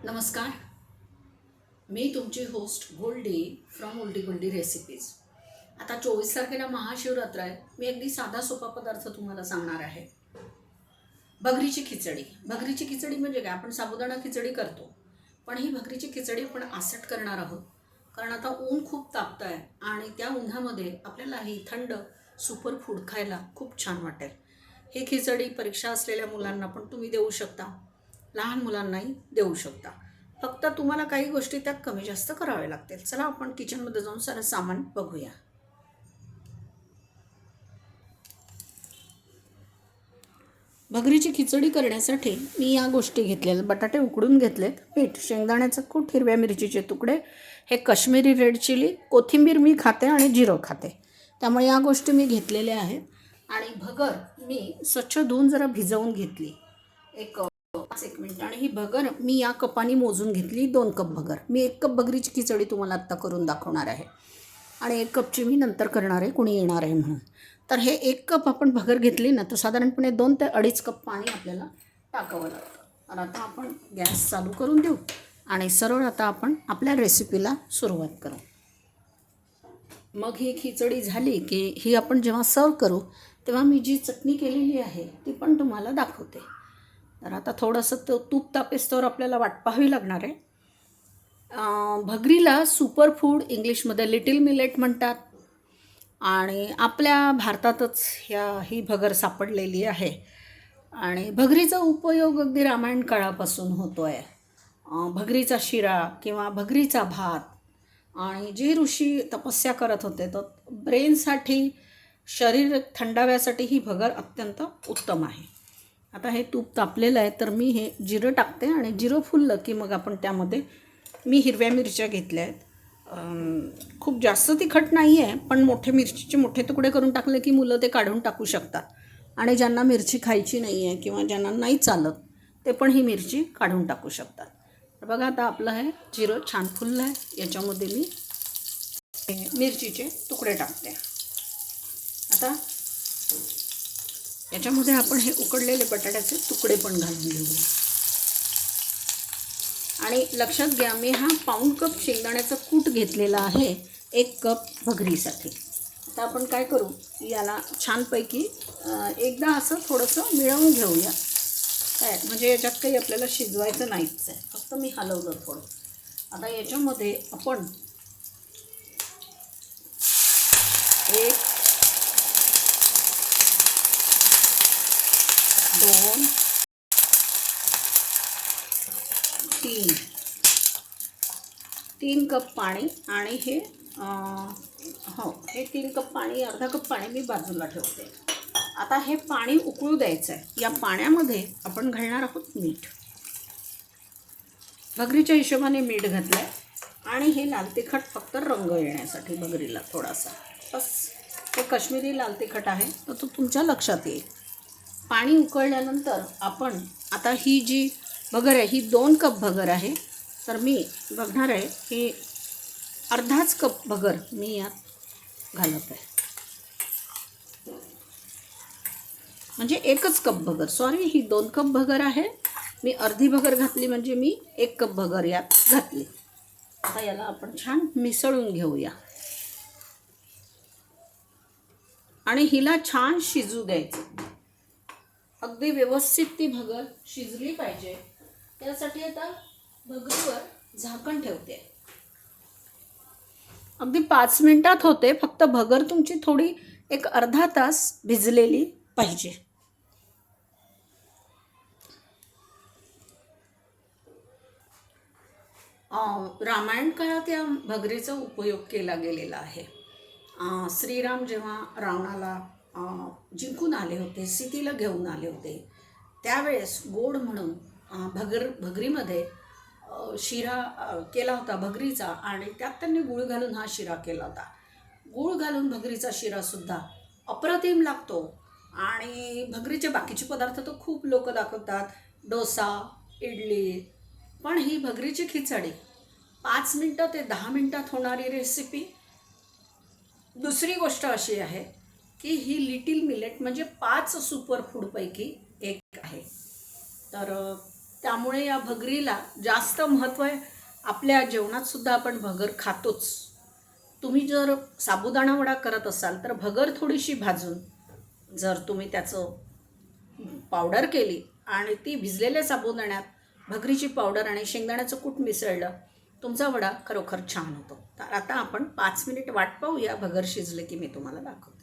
नमस्कार. मी तुमची host Goldy from ओल्डी गोल्डी रेसिपीज. आता 24 तारखेला महाशिवरात्र आहे. मी अगदी साधा सोपा पदार्थ तुम्हाला सांगणार आहे. भगरीची खिचडी. भगरीची खिचडी म्हणजे काय, आपण साबुदाणा खिचडी करतो, पण ही भगरीची खिचडी आपण आसट करणार आहोत. कारण आता ऊन खूप तापतं आहे आणि त्या उन्हामध्ये आपल्याला ही थंड सुपर फूड खायला खूप छान वाटेल. ही खिचडी परीक्षा असलेल्या मुलांना पण तुम्ही देऊ शकता, लहान मुलांनाही देऊ शकता. फक्त तुम्हाला काही गोष्टी त्यात कमी जास्त कराव्या लागतील. चला आपण किचनमध्ये जाऊन सारं सामान बघूया. भगरीची खिचडी करण्यासाठी मी या गोष्टी घेतलेल्या. बटाटे उकडून घेतलेत, मीठ, शेंगदाण्याचं कूट, हिरव्या मिरचीचे तुकडे, हे काश्मीरी रेड चिली, कोथिंबीर मी खाते आणि जिरं खाते, त्यामुळे या गोष्टी मी घेतलेल्या आहेत. आणि भगर मी स्वच्छ धुवून जरा भिजवून घेतली एक 5-1 मिनिट. आणि ही भगर मी या कपाने मोजून घेतली, 2 कप भगर. मी 1 कप भगरीची खिचडी तुम्हाला आत्ता करून दाखवणार आहे आणि 1 कपची मी नंतर करणार आहे, कुणी येणार आहे म्हणून. तर हे 1 कप आपण भगर घेतली ना, तर साधारणपणे 2 ते 2.5 कप पाणी आपल्याला टाकावं लागतं. तर आता आपण गॅस चालू करून देऊ आणि सरळ आता आपण आपल्या रेसिपीला सुरुवात करू. मग ही खिचडी झाली की ही आपण जेव्हा सर्व करू तेव्हा मी जी चटणी केलेली आहे ती पण तुम्हाला दाखवते. तर आता थोडंसं तूप तापेस्तोवर आपल्याला वाट पाहावी लागणार आहे. भगरीला सुपर फूड इंग्लिशमध्ये लिटिल मिलेट म्हणतात आणि आपल्या भारतातच ही भगर सापडलेली आहे. आणि भगरीचा उपयोग अगदी रामायण काळापासून होतो आहे. भगरीचा शिरा किंवा भगरीचा भात. आणि जे ऋषी तपस्या करत होते तर ब्रेनसाठी, शरीर थंडाव्यासाठी ही भगर अत्यंत उत्तम आहे. आता हे तूप तापलेलं आहे तर मी हे जिरं टाकते आणि जिरं फुललं की मग आपण त्यामध्ये मी हिरव्या मिरच्या घेतल्या आहेत. खूप जास्त तिखट नाही आहे, पण मोठे मिरचीचे मोठे तुकडे करून टाकले की मुलं ते काढून टाकू शकतात. आणि ज्यांना मिरची खायची नाही आहे किंवा ज्यांना नाही चालत ते पण ही मिरची काढून टाकू शकतात. तर बघा आता आपलं हे जिरं छान फुललं आहे. याच्यामध्ये मी मिरचीचे तुकडे टाकते. आता याच्यामध्ये आपण हे उकडलेले बटाट्याचे तुकडे पण घालून घेऊया. आणि लक्षात घ्या, मी हा 1/4 कप शेंगदाण्याचा कूट घेतलेला आहे 1 कप भगरीसाठी. आता आपण काय करू, याला छानपैकी एकदा असं थोडंसं मिळवून घेऊया. काय म्हणजे याच्यात काही आपल्याला शिजवायचं नाहीच आहे, फक्त मी हलवलं थोडं. आता याच्यामध्ये आपण 1, 2, 3 कप पाणी. आणि हे हे 3 कप पाणी, अर्धा कप पाणी मी बाजूला ठेवते. आता हे पाणी उकळू द्यायचं आहे. या पाण्यामध्ये आपण घालणार आहोत मीठ. भगरीच्या हिशोबाने मीठ घातलं आहे. आणि हे लाल तिखट फक्त रंग येण्यासाठी भगरीला थोडासा, बस. हे काश्मीरी लाल तिखट आहे तर तो तुमच्या लक्षात येईल. पाणी उकळल्यानंतर आपण आता ही जी भगर आहे ही 2 कप भगर आहे, तर मी बघणार आहे ही अर्धाच कप भगर मी यात घालत आहे. म्हणजे 1च कप भगर, सॉरी, ही 2 कप भगर आहे. मी अर्धी भगर घातली म्हणजे मी 1 कप भगर यात घातली. आता याला आपण छान मिसळून घेऊया आणि हिला छान शिजू द्यायचं. अगदी व्यवस्थित ती भगर शिजली पाहिजे. त्यासाठी आता भगरीवर झाकण ठेवते. अगदी 5 मिनिटात होते, फक्त भगर तुमची थोडी एक अर्धा तास भिजलेली पाहिजे. रामायण काळात या भगरीचा उपयोग केला गेलेला आहे. श्रीराम जेव्हा रावणाला जिंकून आले होते, सीतेला घेऊन आले होते, त्यावेळेस गोड म्हणून भगरीमध्ये शिरा केला होता भगरीचा. आणि त्यात त्यांनी गूळ घालून हा शिरा केला होता. गूळ घालून भगरीचा शिरासुद्धा अप्रतिम लागतो. आणि भगरीचे बाकीचे पदार्थ तर खूप लोक दाखवतात, डोसा, इडली, पण ही भगरीची खिचडी 5 मिनटं ते 10 मिनटात होणारी रेसिपी. दुसरी गोष्ट अशी आहे की ही लिटिल मिलेट म्हणजे 5 सुपर फूडपैकी एक आहे. तर त्यामुळे या भगरीला जास्त महत्त्व आहे. आपल्या जेवणातसुद्धा आपण भगर खातोच. तुम्ही जर साबुदाणा वडा करत असाल तर भगर थोडीशी भाजून जर तुम्ही त्याचं पावडर केली आणि ती भिजलेल्या साबुदाण्यात भगरीची पावडर आणि शेंगदाण्याचं कूट मिसळलं, तुमचा वडा खरोखर छान होतो. तर आता आपण 5 मिनिट वाट पाहूया. भगर शिजले की मी तुम्हाला दाखवते.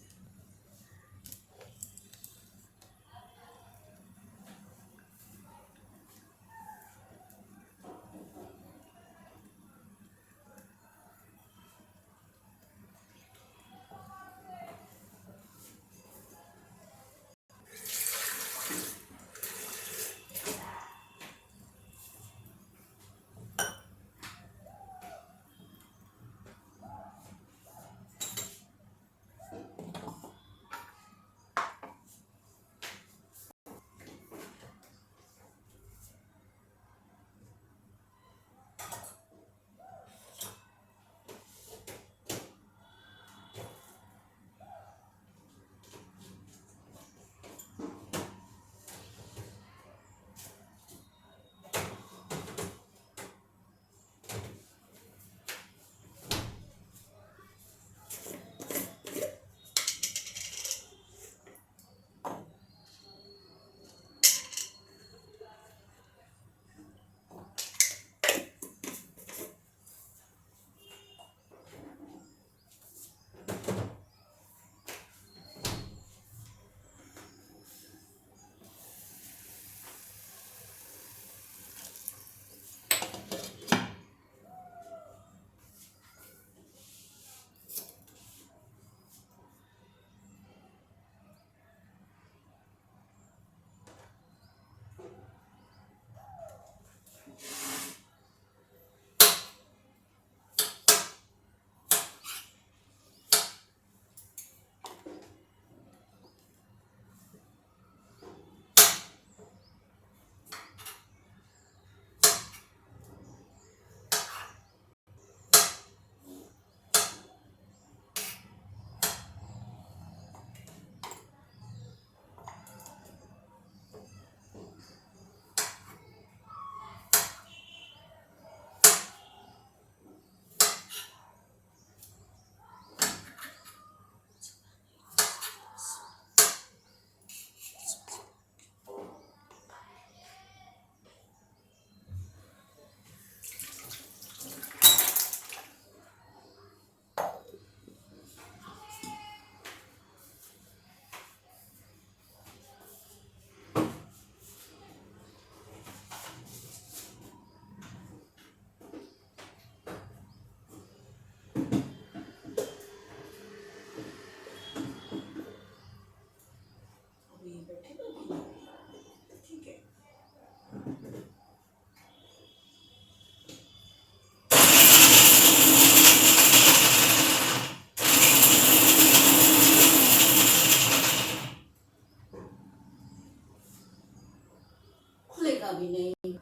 खुलेगा भी नहीं.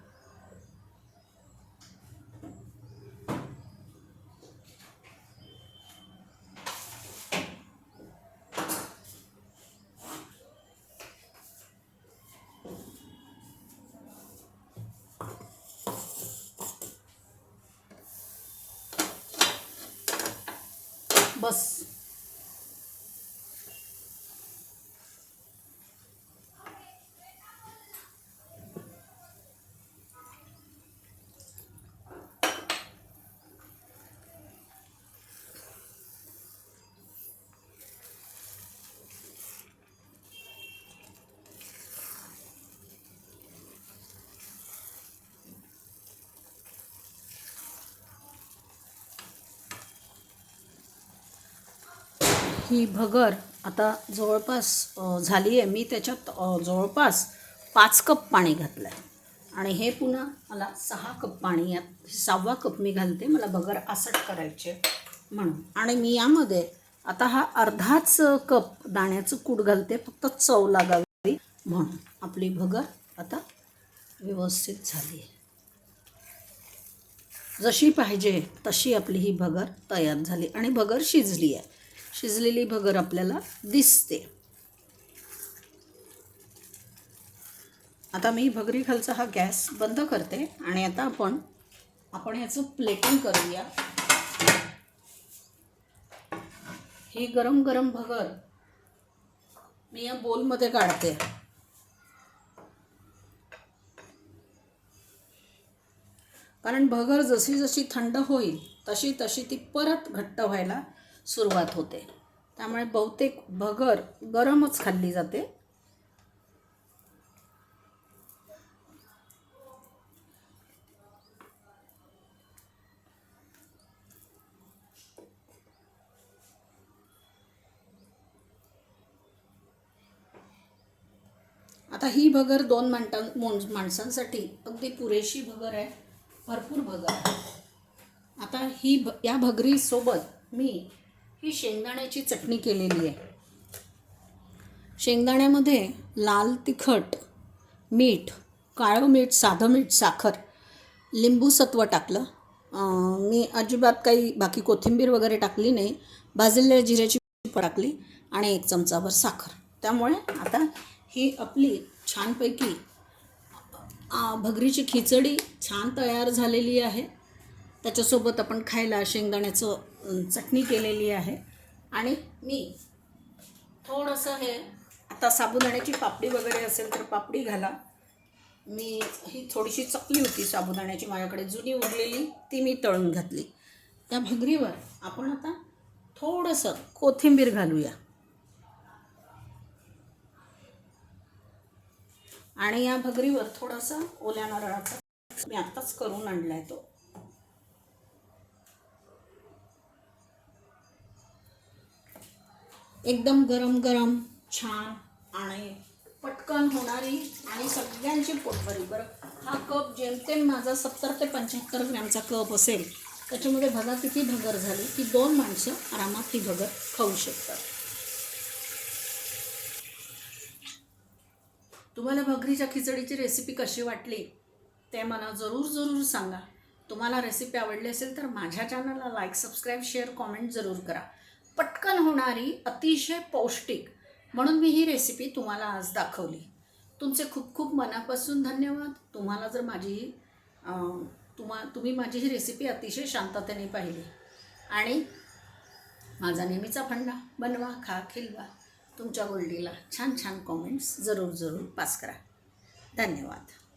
बस. ही भगर आता जवळपास झाली आहे. मी त्याच्यात जवळपास 5 कप पाणी घातलं आहे आणि हे पुन्हा मला 6 कप पाणी, यात 6वा कप मी घालते. मला भगर आसट करायची आहे म्हणून. आणि मी यामध्ये आता हा अर्धाच कप दाण्याचं कूट घालते, फक्त चव लागावी म्हणून. आपली भगर आता व्यवस्थित झाली आहे. जशी पाहिजे तशी आपली ही भगर तयार झाली आणि भगर शिजली आहे. शिजलेली भगर आपल्याला दिसते. आता मी भगरी खालचा हा गॅस बंद करते आणि आता आपण याचं प्लेटिंग करूया. ही गरम गरम भगर मी या बोलमध्ये काढते. कारण भगर जशी जशी थंड होईल तशी तशी ती परत घट्ट व्हायला सुरुवात होते. त्यामुळे बहुतेक भगर गरमच खाल्ली जाते. आता ही भगर 2 माणसांसाठी अगदी पुरेशी भगर आहे, भरपूर भगर आहे. आता या भगरीसोबत मी ही शेंगदाण्याची चटणी केलेली आहे. शेंगदाण्यामध्ये लाल तिखट, मीठ, काळं मीठ, साधं मीठ, साखर, लिंबू सत्व टाकलं. मी अजिबात काही बाकी कोथिंबीर वगैरे टाकली नाही. भाजलेल्या जिऱ्याची टाकली आणि 1 चमचाभर साखर. त्यामुळे आता ही आपली छानपैकी भगरीची खिचडी छान तयार झालेली आहे. त्याच्यासोबत आपण खायला शेंगदाण्याचं चटणी केलेली आहे. आणि मी थोडंसं हे आता साबुदाण्याची पापडी वगैरे असेल तर पापडी घाला. मी ही थोडीशी चकली होती साबुदाण्याची माझ्याकडे जुनी उरलेली, ती मी तळून घातली. त्या भगरीवर आपण आता थोडंसं कोथिंबीर घालूया आणि या भगरीवर थोडासा ओल्या नारळाचा मी आत्ताच करून आणला आहे तो. एकदम गरम गरम छान आणि पटकन होणारी आणि सगळ्यांची पोटभरी. बरं, हा कप जेमतेम माझा 70 ते 75 ग्रॅमचा कप असेल. त्याच्यामध्ये बघा किती भगर झाली की 2 माणसं आरामात ही भगर खाऊ शकतात. तुम्हाला भगरीच्या खिचडीची रेसिपी कशी वाटली ते मला जरूर सांगा. तुम्हाला रेसिपी आवडली असेल तर माझ्या चॅनलला लाईक, सबस्क्राईब, शेअर, कॉमेंट जरूर करा. पटकन होणारी, अतिशय पौष्टिक म्हणून मी ही रेसिपी तुम्हाला आज दाखवली. तुमचे खूप खूप मनापासून धन्यवाद. तुम्हाला जर तुम्ही माझी ही रेसिपी अतिशय शांततेने पाहिली आणि माझा नेहमीचा फंडा बनवा, खा, खिलवा. तुमच्या गोल्डीला छान छान कॉमेंट्स जरूर पास करा. धन्यवाद.